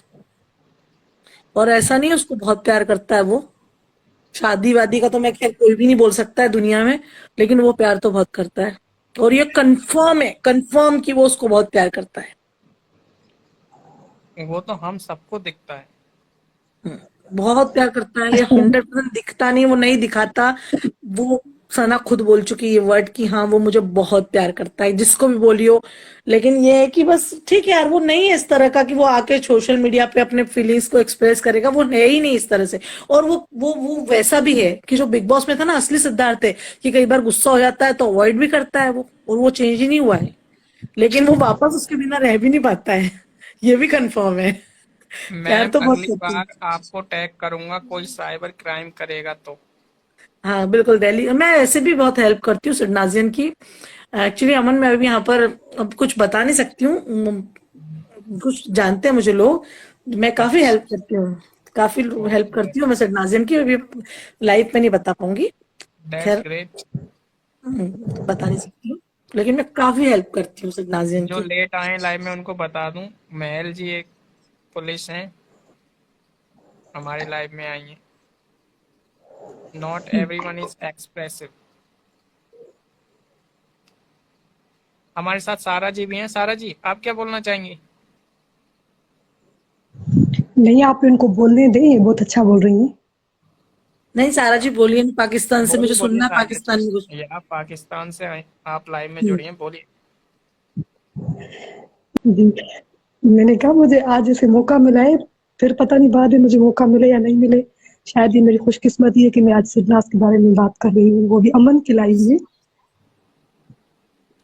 Speaker 1: और ऐसा नहीं है, उसको बहुत प्यार करता है वो। शादी वादी का तो मैं खैर कोई भी नहीं बोल सकता है दुनिया में, लेकिन वो प्यार तो बहुत करता है। और ये कंफर्म है, कंफर्म कि वो उसको बहुत प्यार करता है।
Speaker 4: वो तो हम सबको दिखता है।
Speaker 1: बहुत प्यार करता है, ये 100% दिखता नहीं, वो नहीं दिखाता। वो सना खुद बोल चुकी है ये वर्ड कि हाँ वो मुझे बहुत प्यार करता है, जिसको भी बोलियो। लेकिन ये है कि बस ठीक है यार, वो नहीं है इस तरह का कि वो आके सोशल मीडिया पे अपने फीलिंग्स को एक्सप्रेस करेगा, वो है ही नहीं इस तरह से। और वो वैसा भी है कि जो बिग बॉस में था ना, असली सिद्धार्थ है कि कई बार गुस्सा हो जाता है तो अवॉइड भी करता है वो, और वो चेंज ही नहीं हुआ है। लेकिन वो वापस उसके बिना रह भी नहीं पाता है, ये भी कंफर्म है। प्यार
Speaker 4: मैम
Speaker 1: तो बहुत
Speaker 4: अगली
Speaker 1: करती है।
Speaker 4: बार आपको टैग करूंगा कोई साइबर क्राइम करेगा तो।
Speaker 1: हाँ बिल्कुल, दिल्ली मैं ऐसे भी बहुत हेल्प करती हूँ सिडनाजियन की। एक्चुअली अमन, मैं अभी यहाँ पर अब कुछ बता नहीं सकती हूँ, कुछ जानते हैं मुझे लोग, मैं काफी हेल्प करती हूँ, काफी हेल्प
Speaker 4: ओके,
Speaker 1: करती हूँ मैं सिडनाजियन की। अभी लाइव पे नहीं बता पाऊंगी,
Speaker 4: दैट्स
Speaker 1: खैर।
Speaker 4: ग्रेट।
Speaker 1: बता नहीं सकती हूँ, लेकिन मैं काफी हेल्प करती हूँ सिडनाजियन
Speaker 4: जो
Speaker 1: की।
Speaker 4: लेट आए लाइव में उनको बता दूं, महल जी एक पुलिस हैं, हमारे लाइव में आई हैं। Not everyone is expressive. हमारे साथ सारा जी भी हैं। सारा जी, आप क्या बोलना चाहेंगी?
Speaker 5: नहीं, आप इनको बोलने दें, ये बहुत अच्छा बोल रही हैं।
Speaker 1: नहीं सारा जी बोलिए, पाकिस्तान से मुझे
Speaker 4: बोलिए बोलिए
Speaker 1: सुनना है,
Speaker 4: सारा
Speaker 1: पाकिस्तान में कुछ।
Speaker 4: जी, ये आप पाकिस्तान से आए, आप लाइव में
Speaker 1: हम्म,
Speaker 4: जुड़ी हैं, बोलिए।
Speaker 5: जी, मैंने कहा मुझे आज ऐसे मौका मिला है, फिर पता नहीं बाद में मुझे मौका मिले या नहीं मिले। शायद ये मेरी खुशकिस्मती है कि मैं आज सिडनास के बारे में बात कर रही हूँ, वो भी अमन की लाइव में।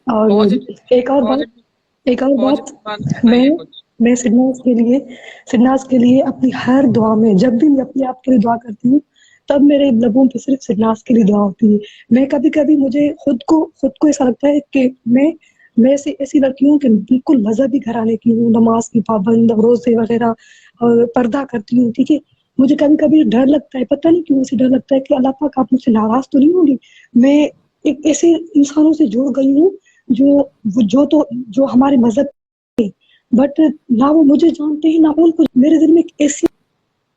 Speaker 5: और
Speaker 4: पॉजिटिव,
Speaker 5: एक और बात
Speaker 4: पॉजिटिव,
Speaker 5: एक और बात,
Speaker 4: पॉजिटिव बात
Speaker 5: मैं
Speaker 4: बताइए कुछ।
Speaker 5: मैं सिडनास के लिए अपनी हर दुआ में, जब भी मैं अपने आप के लिए दुआ करती हूँ, तब मेरे लबों पे सिर्फ सिडनास के लिए दुआ होती है। मैं कभी कभी मुझे खुद को ऐसा लगता है कि मैं ऐसी ऐसी लड़की हूँ कि बिल्कुल मजहबी घराने की हूँ, नमाज की पाबंद, रोजे वगैरह और पर्दा करती हूँ, ठीक है। मुझे कभी कभी डर लगता है, पता नहीं क्यों मुझे डर लगता है कि अल्लाह पाक आप मुझसे नाराज तो नहीं होंगे। मैं एक ऐसे इंसानों से जुड़ गई हूँ जो हमारे मजहब, बट ना वो मुझे जानते हैं ना उनको। मेरे दिल में एक ऐसी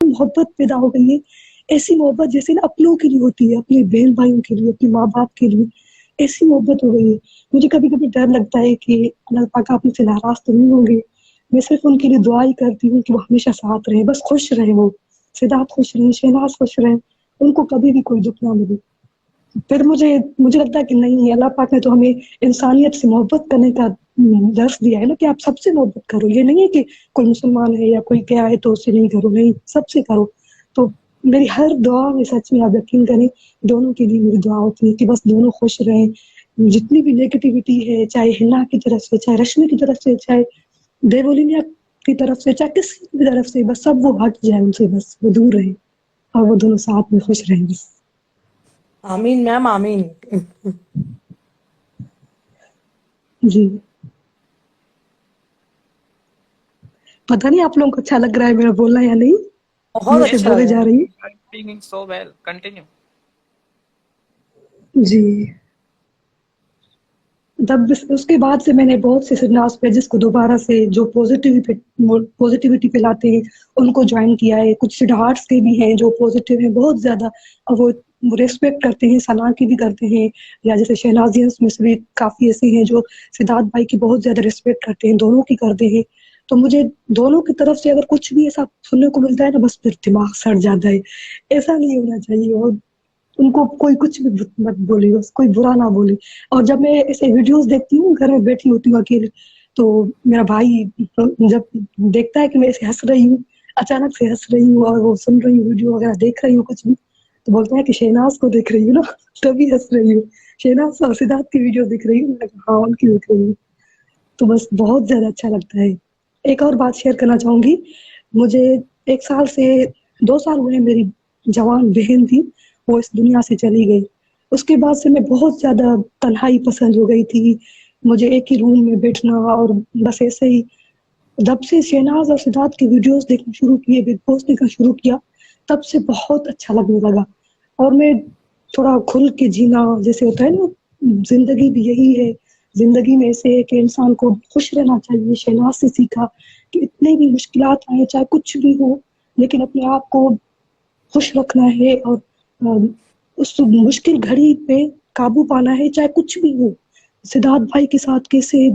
Speaker 5: मोहब्बत पैदा हो गई है, ऐसी मोहब्बत जैसे ना अपनों के लिए होती है, अपने बहन भाइयों के लिए, अपने माँ बाप के लिए, ऐसी मोहब्बत हो गई है। मुझे कभी कभी डर लगता है कि अल्लाह पाक आप मुझसे नाराज तो नहीं होंगे। मैं सिर्फ उनके लिए दुआ ही करती हूँ कि वो हमेशा साथ रहे, बस खुश रहे, वो सिद्धार्थ खुश रहे, शहनाज खुश रहे, उनको कभी भी कोई दुख ना मिले। फिर मुझे मुझे लगता है कि नहीं, अल्लाह पाक ने तो हमें इंसानियत से मोहब्बत करने का दर्स दिया है ना, कि आप सबसे मोहब्बत करो। ये नहीं है कि कोई मुसलमान है या कोई क्या है तो उससे नहीं करो, नहीं, सबसे करो। तो मेरी हर दुआ में, सच में आप यकीन करें, दोनों के लिए मेरी दुआ होती है कि बस दोनों खुश रहें। जितनी भी नेगेटिविटी है, चाहे हिना की तरफ से, चाहे रश्मि की तरफ से, चाहे देवोलिनिया की तरफ से, चाहे किसी की तरफ से, बस सब वो हट जाए उनसे, बस वो दूर रहे और वो दोनों साथ में खुश रहें बस।
Speaker 1: आमीन मैम, आमीन।
Speaker 5: जी, पता नहीं आप लोगों को अच्छा लग रहा है मेरा बोलना या नहीं।
Speaker 1: बहुत
Speaker 5: मैं ऐसे
Speaker 1: अच्छा
Speaker 5: बोले
Speaker 1: लगा।
Speaker 5: जा रही हूँ।
Speaker 4: Speaking so well, continue.
Speaker 5: जी, तब उसके बाद से मैंने बहुत से सिडनास पेजेस को दोबारा से जो पॉजिटिविटी फैलाते हैं उनको ज्वाइन किया है। कुछ सिद्धार्थ के भी हैं जो पॉजिटिव हैं बहुत ज्यादा, और वो रेस्पेक्ट करते हैं, सना की भी करते हैं, या जैसे शहनाजियंस में से भी काफी ऐसे हैं जो सिद्धार्थ भाई की बहुत ज्यादा रिस्पेक्ट करते हैं, दोनों की करते हैं। तो मुझे दोनों की तरफ से अगर कुछ भी ऐसा सुनने को मिलता है ना, बस फिर दिमाग सड़ जाता है। ऐसा नहीं होना चाहिए, और उनको कोई कुछ भी मत बोले, बस कोई बुरा ना बोले। और जब मैं ऐसे वीडियोस देखती हूँ, घर में बैठी होती हूँ अकेले, तो मेरा भाई जब देखता है कि मैं ऐसे हंस रही हूँ, अचानक से हंस रही हूँ, और वो सुन रही हूँ वीडियो वगैरह देख रही हूँ कुछ भी, तो बोलता है कि शहनाज को देख रही हूँ ना तभी हंस रही हूँ। शहनाज और सिद्धार्थ की वीडियो दिख रही है, मैंने कहा हाँ उनकी दिख रही है। तो बस बहुत ज्यादा अच्छा लगता है। एक और बात शेयर करना चाहूंगी, मुझे 1 साल से 2 साल हुए मेरी जवान बहन थी, वो इस दुनिया से चली गई। उसके बाद से मैं बहुत ज्यादा तन्हाई पसंद हो गई थी, मुझे एक ही रूम में बैठना और बस ऐसे ही। जब से शहनाज और सिद्धार्थ की वीडियोस देखना शुरू किए, बिग बॉस देखना शुरू किया, तब से बहुत अच्छा लगने लगा। और मैं थोड़ा खुल के जीना, जैसे होता है ना, जिंदगी भी यही है, जिंदगी में ऐसे है कि इंसान को खुश रहना चाहिए। शहनाज से सीखा कि इतने भी मुश्किलात आए, चाहे कुछ भी हो, लेकिन अपने आप को खुश रखना है और उस मुश्किल घड़ी पे काबू पाना है, चाहे कुछ भी हो। सिद्धार्थ भाई के साथ कैसे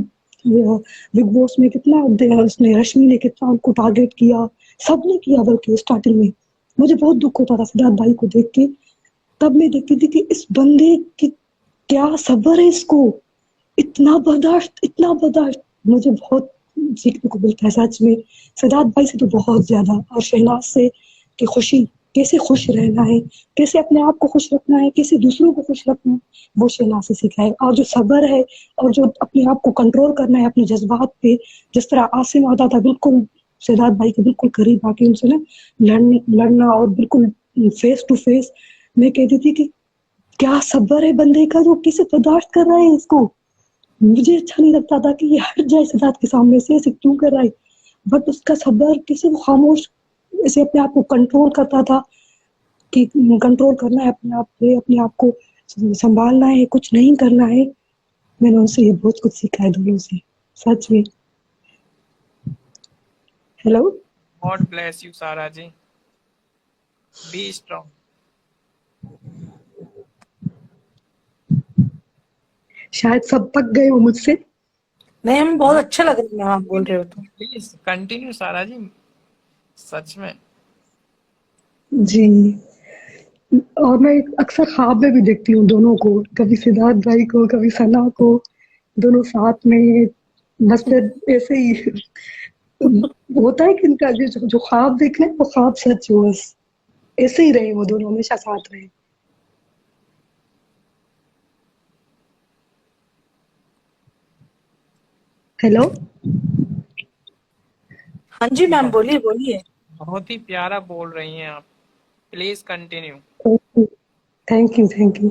Speaker 5: बिग बॉस में कितना उसने, रश्मि ने कितना उनको टारगेट किया, सबने किया, बल्कि स्टार्टिंग में मुझे बहुत दुख होता था सिद्धार्थ भाई को देख के। तब मैं देखती थी कि इस बंदे की क्या सब्र है, इसको इतना बर्दाश्त मुझे बहुत सीखने को मिलता है सच में। सिद्धार्थ भाई से तो बहुत ज्यादा, और शहनाज से कि खुशी, कैसे खुश रहना है, कैसे अपने आप को खुश रखना है, कैसे दूसरों को खुश रखना है, वो शहनाज से सीखा है। और जो सब्र है और जो अपने आप को कंट्रोल करना है अपने जज्बात पे, जिस तरह आसिम आता था बिल्कुल सिद्धार्थ भाई के बिल्कुल करीब आके उनसे ना लड़ना और बिल्कुल फेस टू फेस, मैं कहती थी कि क्या सब्र है बंदे का, जो कैसे बर्दाश्त कर रहा है इसको। मुझे अच्छा नहीं लगता था कि ये हट जाए सिद्धार्थ के सामने से, ऐसे क्यों कर रहा है, बट उसका सब्र, कैसे वो खामोश ऐसे अपने आप को कंट्रोल करता था कि कंट्रोल करना है अपने आप पे, अपने आप को संभालना है, कुछ नहीं करना है। मैंने उनसे ये बहुत कुछ सीखा है, दोनों से, सच में। हेलो,
Speaker 4: गॉड ब्लेस यू सारा जी, बी स्ट्रांग।
Speaker 5: शायद सब पक गए हो मुझसे।
Speaker 1: नहीं, हमें बहुत अच्छा लग रहा है मैम आप बोल रहे हो तो।
Speaker 4: प्लीज कंटिन्यू सारा जी, सच में।
Speaker 5: जी, और मैं अक्सर ख्वाब में भी देखती हूँ दोनों को, कभी सिद्धार्थ भाई को, कभी सना को, दोनों साथ में। बस फिर ऐसे ही होता है कि इनका जो ख्वाब देख रहे हैं वो ख्वाब सच हो, बस ऐसे ही रहे, वो दोनों हमेशा साथ रहे। हेलो,
Speaker 1: हाँ जी मैम, बोलिए बोलिए।
Speaker 4: बहुत ही प्यारा बोल रही हैं आप, प्लीज कंटिन्यू।
Speaker 5: Thank you.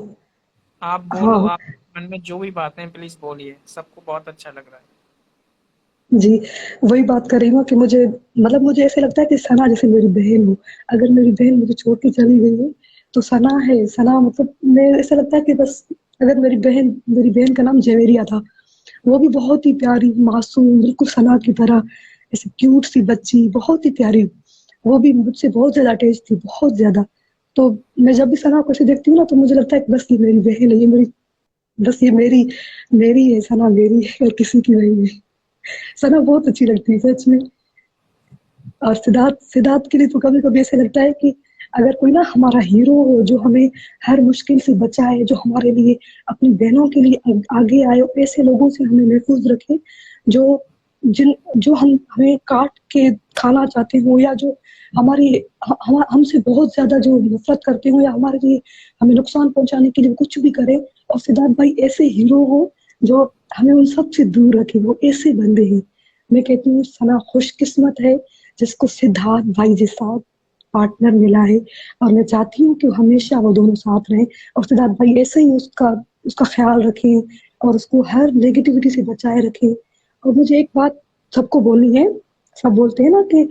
Speaker 4: आप बोलो,
Speaker 5: हाँ
Speaker 4: आप मन में जो भी बातें हैं प्लीज बोलिए, सबको बहुत अच्छा लग रहा है।
Speaker 5: जी, वही बात कर रही हूँ कि मुझे ऐसे लगता है कि सना जैसे मेरी बहन हो। अगर मेरी बहन मुझे छोड़ के चली गई है तो सना है, सना मतलब मैं, ऐसा लगता है कि बस, अगर मेरी बहन का नाम जवेरिया था, वो भी बहुत ही प्यारी, मासूम, बिल्कुल सना की तरह, ऐसे क्यूट सी बच्ची, बहुत ही प्यारी। वो भी मुझसे बहुत ज्यादा अटैच थी, बहुत ज्यादा। तो मैं जब भी सना को ऐसे देखती हूँ ना, तो मुझे लगता है कि बस ये मेरी बहन है, ये मेरी मेरी है, सना मेरी है और किसी की नहीं है। सना बहुत अच्छी लगती है सच में। और सिद्धार्थ के लिए तो कभी कभी ऐसे लगता है कि अगर कोई ना हमारा हीरो हो, जो हमें हर मुश्किल से बचाए, जो हमारे लिए, अपनी बहनों के लिए आगे आए, ऐसे लोगों से हमें महफूज रखे, जो जो हमें काट के खाना चाहते हो, या जो हमारी हमसे बहुत ज्यादा जो नफरत करते हो, या हमारे लिए हमें नुकसान पहुंचाने के लिए कुछ भी करे। और सिद्धार्थ भाई ऐसे हीरो हो जो हमें उन सब से दूर रखे, वो ऐसे बंदे हैं। मैं कहती हूँ सना खुशकिस्मत है जिसको सिद्धार्थ भाई जैसा पार्टनर मिला है, और मैं चाहती हूँ कि हमेशा वो दोनों साथ रहें, और सिद्धार्थ भाई ऐसे ही उसका उसका ख्याल रखें और उसको हर नेगेटिविटी से बचाए रखें। और मुझे एक बात सबको बोलनी है, सब बोलते हैं ना कि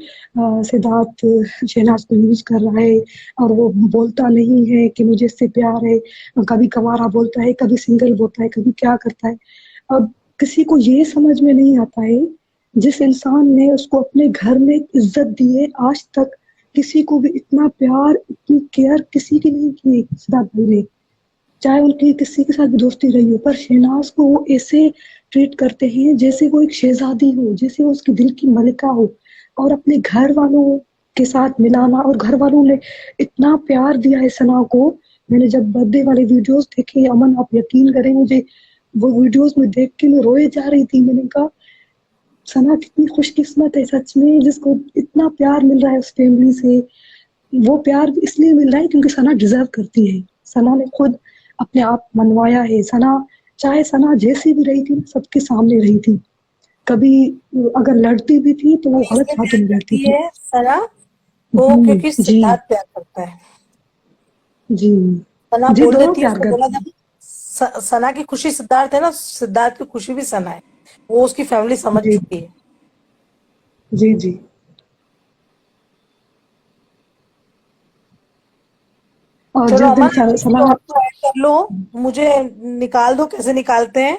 Speaker 5: सिद्धार्थ शहनाज को यूज कर रहा है, और वो बोलता नहीं है कि मुझे इससे प्यार है, कभी कवारा बोलता है, कभी सिंगल बोलता है, कभी क्या करता है। अब किसी को ये समझ में नहीं आता है, जिस इंसान ने उसको अपने घर में इज्जत दी है, आज तक किसी को भी इतना प्यार, इतनी केयर किसी की नहीं की सिद्धार्थ भाई ने, चाहे उनकी किसी के साथ भी दोस्ती रही हो, पर शहनाज को वो ऐसे ट्रीट करते हैं जैसे वो एक शहजादी हो, जैसे वो उसके दिल की मलिका हो। और अपने घर वालों के साथ मिलाना, और घर वालों ने इतना प्यार दिया है सना को। मैंने जब बर्थडे वाले वीडियोस देखे, अमन आप यकीन करें, मुझे वो वीडियोस में देख के मैं रोए जा रही थी। मैंने कहा सना कितनी खुशकिस्मत है सच में, जिसको इतना प्यार मिल रहा है उस फैमिली से। वो प्यार इसलिए मिल रहा है क्योंकि सना डिजर्व करती है। सना ने खुद अपने आप मनवाया है। सना, चाहे सना जैसी भी रही थी ना, सबके सामने रही थी। कभी अगर लड़ती भी थी तो वो गलत
Speaker 1: इसलिए
Speaker 5: राहों
Speaker 1: प्यार
Speaker 5: में लड़ती
Speaker 1: करती
Speaker 5: थी।
Speaker 1: है सना को, क्योंकि
Speaker 5: जी
Speaker 1: सिद्धार्थ प्यार करता है।
Speaker 5: जी
Speaker 1: सना
Speaker 5: जी,
Speaker 1: बोल
Speaker 5: दोनों
Speaker 1: देती है,
Speaker 5: प्यार
Speaker 1: उसको बोला
Speaker 5: करते
Speaker 1: था
Speaker 5: हैं।
Speaker 1: सना की खुशी सिद्धार्थ है ना, सिद्धार्थ की खुशी भी सना है। वो उसकी फैमिली समझ
Speaker 5: जी
Speaker 1: चुकी है।
Speaker 5: जी जी। और
Speaker 1: चलो
Speaker 5: जिस दिन
Speaker 1: अमन, किसी
Speaker 5: सना,
Speaker 1: और को ऐड कर लो, मुझे निकाल दो, कैसे निकालते हैं?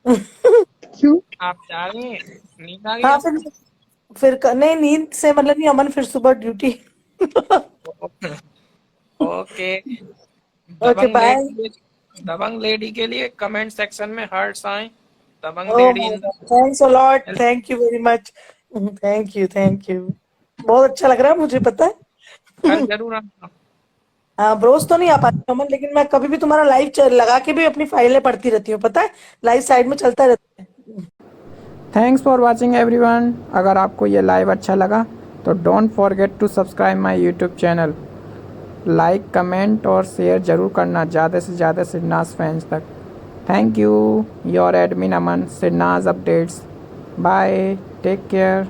Speaker 5: क्यों?
Speaker 4: आप जा रही हैं? नींद आ गई
Speaker 1: हाँ
Speaker 4: आपको?
Speaker 1: नहीं, नींद से मतलब नहीं अमन, फिर सुबह ड्यूटी।
Speaker 4: ओके।
Speaker 1: ओके
Speaker 4: दबंग
Speaker 1: बाय।
Speaker 4: लेडी, दबंग लेडी के लिए कमेंट सेक्शन में हार्ट्स आए। दबंग
Speaker 1: oh
Speaker 4: lady
Speaker 1: my
Speaker 4: in the,
Speaker 1: god, thanks a lot, thank you very much. Thank you, thank you. बहुत अच्छा लग रहा है मुझे, पता
Speaker 4: कल
Speaker 1: है।
Speaker 4: जरूर आना।
Speaker 1: हाँ, रोज तो नहीं आ पाती अमन, लेकिन मैं कभी भी तुम्हारा लाइव लगा के भी अपनी फाइलें पढ़ती रहती हूँ, पता है। लाइव साइड में चलता रहता है।
Speaker 6: Thanks for watching everyone. अगर आपको ये लाइव अच्छा लगा तो don't forget to subscribe my YouTube channel. Like, comment और शेयर ज़रूर करना ज़्यादा से ज़्यादा सिरनाज फैंस तक। Thank you, your admin Aman, Sirnaz updates. Bye, take care.